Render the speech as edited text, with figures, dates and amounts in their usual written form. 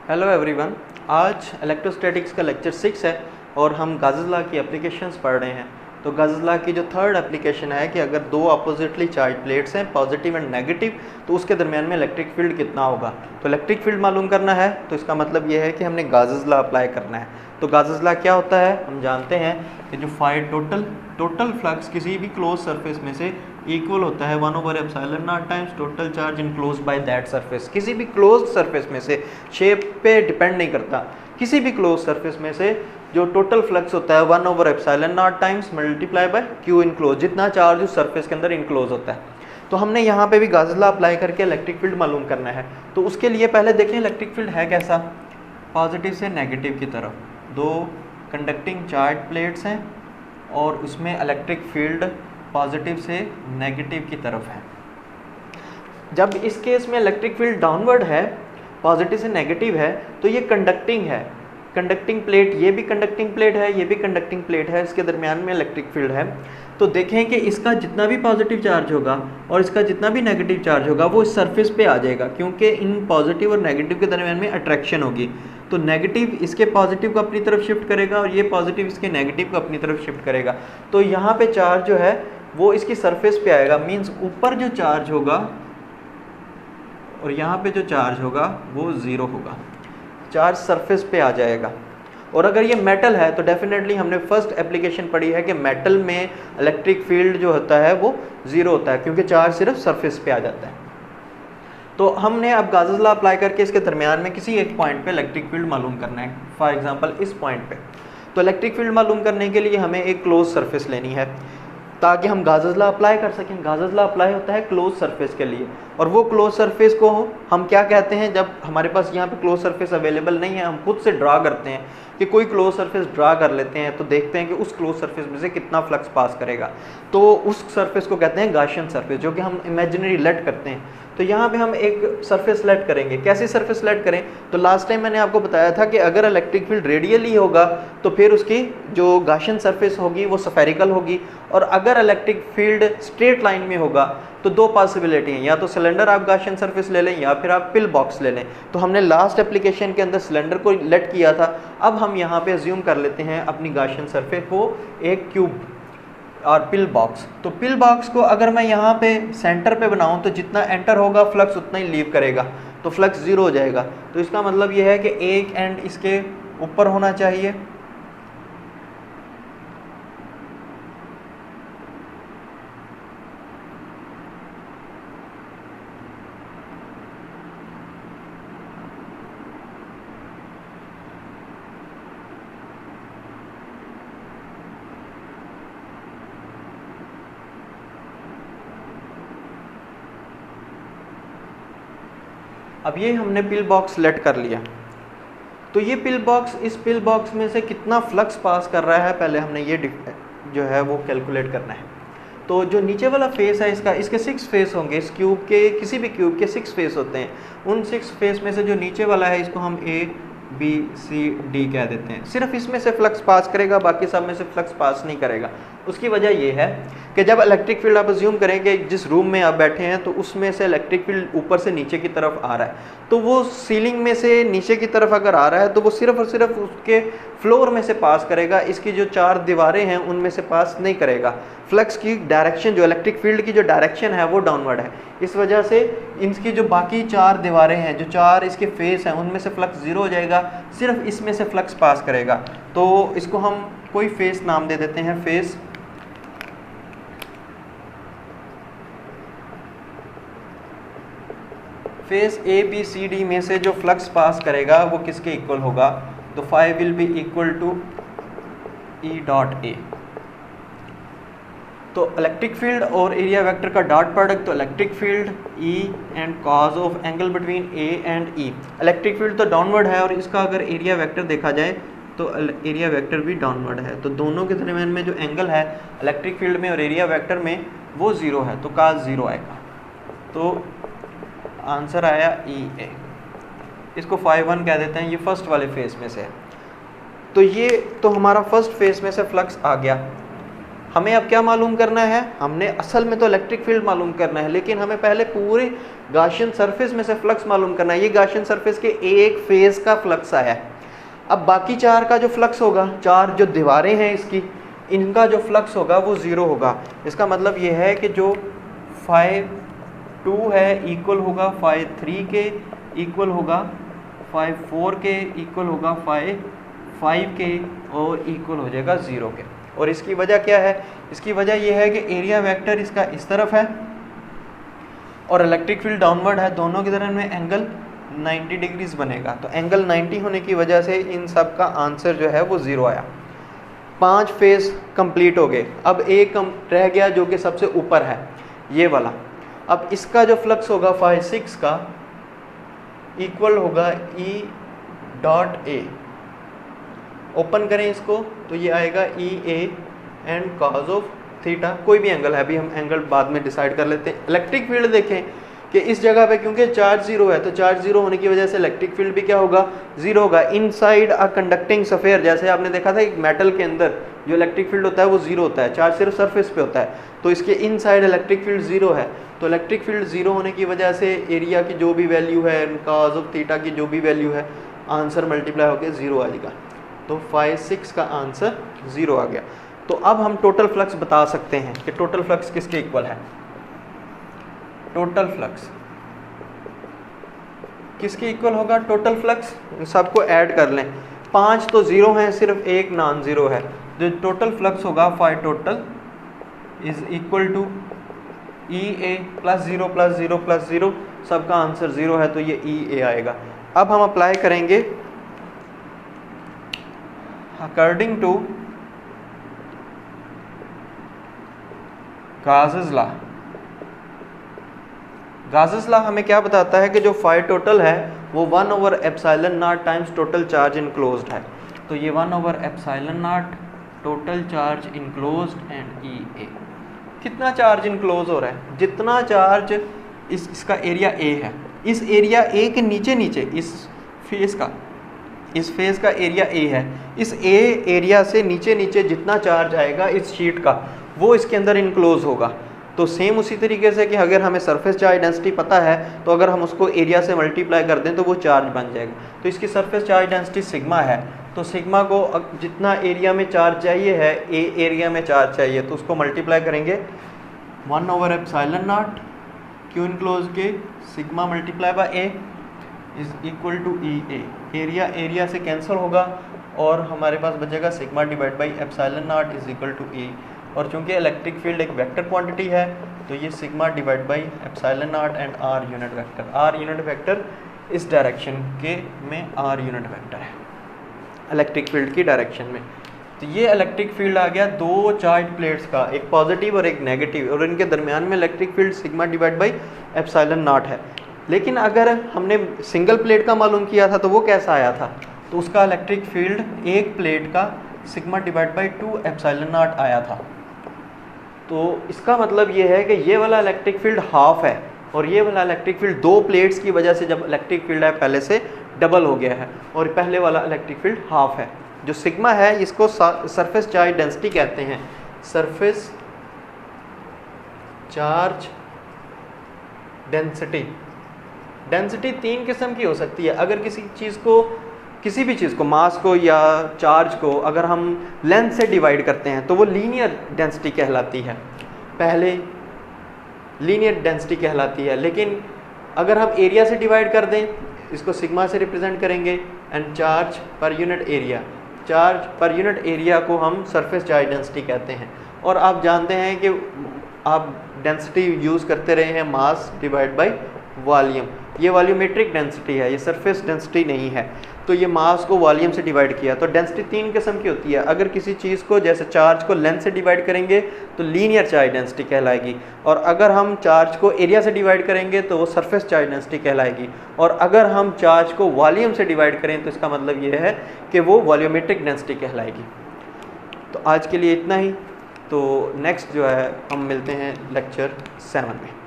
Hello everyone. आज electrostatics का lecture 6 है और हम गाउस लॉ की एप्लीकेशंस पढ़ रहे हैं। तो गाउस लॉ की जो थर्ड एप्लीकेशन है कि अगर दो अपोजिटली चार्ज प्लेट्स हैं पॉजिटिव एंड नेगेटिव तो उसके दरमियान में इलेक्ट्रिक फील्ड कितना होगा। तो इलेक्ट्रिक फील्ड मालूम करना है तो इसका मतलब ये है कि हमने गाउस लॉ अप्लाई करना है। तो गाउस लॉ क्या होता है हम जानते हैं कि जो फाई टोटल फ्लक्स किसी भी क्लोज सरफेस में से इक्वल होता है 1/ε0 times total charge enclose by that surface. किसी भी क्लोज सरफेस में से, शेप पे डिपेंड नहीं करता, किसी भी क्लोज सरफेस में से जो टोटल फ्लक्स होता है 1/ε0 times multiply by Q enclose, जितना चार्ज उस सरफेस के अंदर इनक्लोज होता है। तो हमने यहाँ पे भी गाउस लॉ अप्लाई करके इलेक्ट्रिक फील्ड मालूम करना है। तो उसके लिए पहले देखें इलेक्ट्रिक फील्ड है कैसा। पॉजिटिव से नेगेटिव की तरफ दो कंडक्टिंग चार्ज प्लेट्स हैं और उसमें इलेक्ट्रिक फील्ड पॉजिटिव से नेगेटिव की तरफ है। जब इस केस में इलेक्ट्रिक फील्ड डाउनवर्ड है, पॉजिटिव से नेगेटिव है, तो ये कंडक्टिंग है। कंडक्टिंग प्लेट, ये भी कंडक्टिंग प्लेट है, ये भी कंडक्टिंग प्लेट है, इसके दरमियान में इलेक्ट्रिक फील्ड है। तो देखें कि इसका जितना भी पॉजिटिव चार्ज होगा और इसका जितना भी नेगेटिव चार्ज होगा वो इस सरफेस पे आ जाएगा, क्योंकि इन पॉजिटिव और नेगेटिव के दरमियान में अट्रैक्शन होगी। तो नेगेटिव इसके पॉजिटिव को अपनी तरफ शिफ्ट करेगा और ये पॉजिटिव इसके नेगेटिव को अपनी तरफ शिफ्ट करेगा। तो यहाँ पे चार्ज जो है वो इसकी सरफेस पे आएगा, मींस ऊपर जो चार्ज होगा और यहाँ पे जो चार्ज होगा वो ज़ीरो होगा, चार्ज सरफेस पे आ जाएगा। और अगर ये मेटल है तो डेफिनेटली हमने फर्स्ट एप्लीकेशन पढ़ी है कि मेटल में इलेक्ट्रिक फील्ड जो होता है वो ज़ीरो होता है, क्योंकि चार्ज सिर्फ सरफेस पे आ जाता है। तो हमने अब गाउस लॉ अप्लाई करके इसके दरमियान में किसी एक पॉइंट पे इलेक्ट्रिक फील्ड मालूम करना है, फॉर एग्जांपल इस पॉइंट पे। तो इलेक्ट्रिक फील्ड मालूम करने के लिए हमें एक क्लोज सरफेस लेनी है ताकि हम गाउस लॉ अप्लाई कर सकें। गाउस लॉ अप्लाई होता है क्लोज सरफेस के लिए, और वो क्लोज सरफेस को हम क्या कहते हैं, जब हमारे पास यहाँ पे क्लोज सरफेस अवेलेबल नहीं है हम खुद से ड्रा करते हैं कि कोई क्लोज सरफेस ड्रा कर लेते हैं, तो देखते हैं कि उस क्लोज सरफेस में से कितना फ्लक्स पास करेगा। तो उस सरफेस को कहते हैं गाउसियन सरफेस, जो कि हम इमेजिनरी लेट करते हैं। तो यहाँ पे हम एक सरफेस लेट करेंगे। कैसी सरफेस लेट करें, तो लास्ट टाइम मैंने आपको बताया था कि अगर इलेक्ट्रिक फील्ड रेडियली होगा तो फिर उसकी जो गाउसियन सरफेस होगी वो स्फेरिकल होगी, और अगर इलेक्ट्रिक फील्ड स्ट्रेट लाइन में होगा तो दो पॉसिबिलिटी हैं, या तो सिलेंडर आप गाउसियन सरफेस ले लें या फिर आप पिल बॉक्स ले लें। तो हमने लास्ट एप्लीकेशन के अंदर सिलेंडर को लेट किया था। अब हम यहाँ पे अज्यूम कर लेते हैं अपनी गाउसियन सरफेस को एक क्यूब और पिल बॉक्स। तो पिल बॉक्स को अगर मैं यहाँ पे सेंटर पे बनाऊँ तो जितना एंटर होगा फ्लक्स उतना ही लीव करेगा, तो फ्लक्स ज़ीरो हो जाएगा। तो इसका मतलब ये है कि एक एंड इसके ऊपर होना चाहिए अब ये हमने पिल बॉक्स लेट कर लिया। तो ये पिल बॉक्स, इस पिल बॉक्स में से कितना फ्लक्स पास कर रहा है पहले हमने ये जो है वो कैलकुलेट करना है। तो जो नीचे वाला फेस है इसका, इसके 6 फेस होंगे। इस क्यूब के, किसी भी क्यूब के 6 फेस होते हैं। उन 6 फेस में से जो नीचे वाला है इसको हम A B C D कह देते हैं। सिर्फ इसमें से फ्लक्स पास करेगा, बाकी सब में से फ्लक्स पास नहीं करेगा। उसकी वजह यह है कि जब इलेक्ट्रिक फील्ड आप अज्यूम करें कि जिस रूम में आप बैठे हैं तो उसमें से इलेक्ट्रिक फील्ड ऊपर से नीचे की तरफ आ रहा है, तो वो सीलिंग में से नीचे की तरफ अगर आ रहा है तो वो सिर्फ और सिर्फ उसके फ्लोर में से पास करेगा, इसकी जो 4 दीवारें हैं उनमें से पास नहीं करेगा। फ्लक्स की डायरेक्शन, जो इलेक्ट्रिक फील्ड की जो डायरेक्शन है वो डाउनवर्ड है। इस वजह से इनकी जो बाकी 4 दीवारें हैं, जो 4 इसके फेस हैं, उनमें से फ्लक्स ज़ीरो हो जाएगा, सिर्फ इसमें से फ्लक्स पास करेगा। तो इसको हम कोई फेस नाम दे देते हैं, face. Face A B C D में से जो फ्लक्स पास करेगा वो किसके इक्वल होगा, तो phi will be equal to E dot A। तो इलेक्ट्रिक फील्ड और एरिया वेक्टर का डॉट प्रोडक्ट, तो electric field E and cos of angle between A and E। Electric field तो डाउनवर्ड है और इसका अगर एरिया वेक्टर देखा जाए तो एरिया वेक्टर भी डाउनवर्ड है। तो दोनों के दरमियान में जो एंगल है इलेक्ट्रिक फील्ड में और एरिया वेक्टर में वो ज़ीरो है, तो कॉस ज़ीरो आएगा। तो आंसर आया EA। इसको फाई 1 कह देते हैं, ये फर्स्ट वाले फेस में से है। तो ये तो हमारा फर्स्ट फेस में से फ्लक्स आ गया। हमें अब क्या मालूम करना है, हमने असल में तो इलेक्ट्रिक फील्ड मालूम करना है, लेकिन हमें पहले पूरे गाशियन सरफेस में से फ्लक्स मालूम करना है। ये गाशियन सरफेस के एक फेज का फ्लक्स आया है। अब बाकी चार का जो फ्लक्स होगा, चार जो दीवारें हैं इसकी, इनका जो फ्लक्स होगा वो ज़ीरो होगा। इसका मतलब ये है कि जो φ2 है इक्वल होगा φ3 के, इक्वल होगा φ4 के, इक्वल होगा φ5 के, और इक्वल हो जाएगा 0 के। और इसकी वजह क्या है, इसकी वजह यह है कि एरिया वेक्टर इसका इस तरफ है और इलेक्ट्रिक फील्ड डाउनवर्ड है, दोनों के दरमियान में एंगल 90 डिग्रीज बनेगा। तो एंगल 90 होने की वजह से इन सब का आंसर जो है वो 0 आया। 5 फेज कंप्लीट हो गए। अब एक रह गया जो कि सबसे ऊपर है, ये वाला। अब इसका जो फ्लक्स होगा φ6 का इक्वल होगा E.A। ओपन करें इसको तो ये आएगा EA and cos of theta, कोई भी एंगल है, अभी हम एंगल बाद में डिसाइड कर लेते हैं। इलेक्ट्रिक फील्ड देखें कि इस जगह पे क्योंकि चार्ज 0 है, तो चार्ज 0 होने की वजह से इलेक्ट्रिक फील्ड भी क्या होगा, 0 होगा। इनसाइड अ कंडक्टिंग स्फीयर, जैसे आपने देखा था एक मेटल के अंदर जो इलेक्ट्रिक फील्ड होता है वो 0 होता है, चार्ज सिर्फ सरफेस पे होता है, तो इसके इनसाइड इलेक्ट्रिक फील्ड 0 है। तो इलेक्ट्रिक फील्ड 0 होने की वजह से एरिया की जो भी वैल्यू है, कॉज ऑफ थीटा की जो भी वैल्यू है, आंसर मल्टीप्लाई होकर 0 आएगा। तो φ6 का आंसर 0 आ गया। तो अब हम टोटल फ्लक्स बता सकते हैं कि टोटल फ्लक्स किसके इक्वल है। टोटल फ्लक्स किसके इक्वल होगा, टोटल फ्लक्स सबको ऐड कर लें। 5 तो 0 हैं, सिर्फ एक नॉन 0 है। जो टोटल फ्लक्स होगा φ total is equal to EA plus 0 plus 0 plus 0, सबका आंसर 0 है, तो ये EA आएगा। अब हम अप्लाई करेंगे according to Gauss law. Gauss law हमें क्या बताता है कि जो φ टोटल है वो 1/ε0 टाइम्स टोटल चार्ज इनक्लोज्ड है। तो ये 1/ε0 total charge enclosed and EA। कितना चार्ज इनक्लोज हो रहा है, जितना चार्ज इसका एरिया A है, इस एरिया A के नीचे नीचे इस फेस का एरिया A है, इस A एरिया से नीचे नीचे जितना चार्ज आएगा इस शीट का वो इसके अंदर इनक्लोज होगा। तो सेम उसी तरीके से कि अगर हमें सरफेस चार्ज डेंसिटी पता है तो अगर हम उसको एरिया से मल्टीप्लाई कर दें तो वो चार्ज बन जाएगा। तो इसकी सरफेस चार्ज डेंसिटी सिग्मा है, तो सिग्मा को जितना एरिया में चार्ज चाहिए है, A एरिया में चार्ज चाहिए, तो उसको मल्टीप्लाई करेंगे 1/ε0 क्यू इनक्लोज के sigma multiply by A is equal to EA। Area से कैंसिल होगा और हमारे पास बचेगा sigma divide by ε0 is equal to E। और चूंकि इलेक्ट्रिक फील्ड एक वेक्टर क्वांटिटी है तो ये sigma divide by ε0 and R unit vector. R unit vector इस डायरेक्शन के में R यूनिट वेक्टर है इलेक्ट्रिक फील्ड की डायरेक्शन में। तो ये इलेक्ट्रिक फील्ड आ गया दो चार्ज प्लेट्स का, एक पॉजिटिव और एक नेगेटिव, और इनके दरमियान में electric field sigma divide by ε0 है। लेकिन अगर हमने सिंगल प्लेट का मालूम किया था तो वो कैसा आया था, तो उसका इलेक्ट्रिक फील्ड एक प्लेट का सिग्मा डिवाइड बाई 2ε0 आया था। तो इसका मतलब ये है कि ये वाला इलेक्ट्रिक फील्ड हाफ है और ये वाला इलेक्ट्रिक फील्ड दो प्लेट्स की वजह से जब इलेक्ट्रिक फील्ड है पहले से डबल हो गया है, और पहले वाला इलेक्ट्रिक फील्ड हाफ है। जो सिग्मा है इसको सरफेस चार्ज डेंसिटी कहते हैं। सरफेस चार्ज डेंसिटी तीन किस्म की हो सकती है। अगर किसी भी चीज़ को मास को या चार्ज को अगर हम लेंथ से डिवाइड करते हैं तो वो लीनियर डेंसिटी कहलाती है, पहले लीनियर डेंसिटी कहलाती है। लेकिन अगर हम एरिया से डिवाइड कर दें, इसको सिग्मा से रिप्रेजेंट करेंगे, and charge per unit area को हम सरफेस चार्ज डेंसिटी कहते हैं। और आप जानते हैं कि आप डेंसिटी यूज़ करते रहे हैं मास डिवाइड बाय वॉल्यूम। ये वॉल्यूमेट्रिक डेंसिटी है, ये सरफेस डेंसिटी नहीं है। तो ये मास को वॉल्यूम से डिवाइड किया। तो डेंसिटी तीन किस्म की होती है। अगर किसी चीज़ को जैसे चार्ज को लेंथ से डिवाइड करेंगे तो लीनियर चार्ज डेंसिटी कहलाएगी, और अगर हम चार्ज को एरिया से डिवाइड करेंगे तो वो सरफेस चार्ज डेंसिटी कहलाएगी, और अगर हम चार्ज को वॉल्यूम से डिवाइड करें तो इसका मतलब ये है कि वो वॉल्यूमेट्रिक डेंसिटी कहलाएगी। तो आज के लिए इतना ही। तो नेक्स्ट जो है हम मिलते हैं लेक्चर 7 में।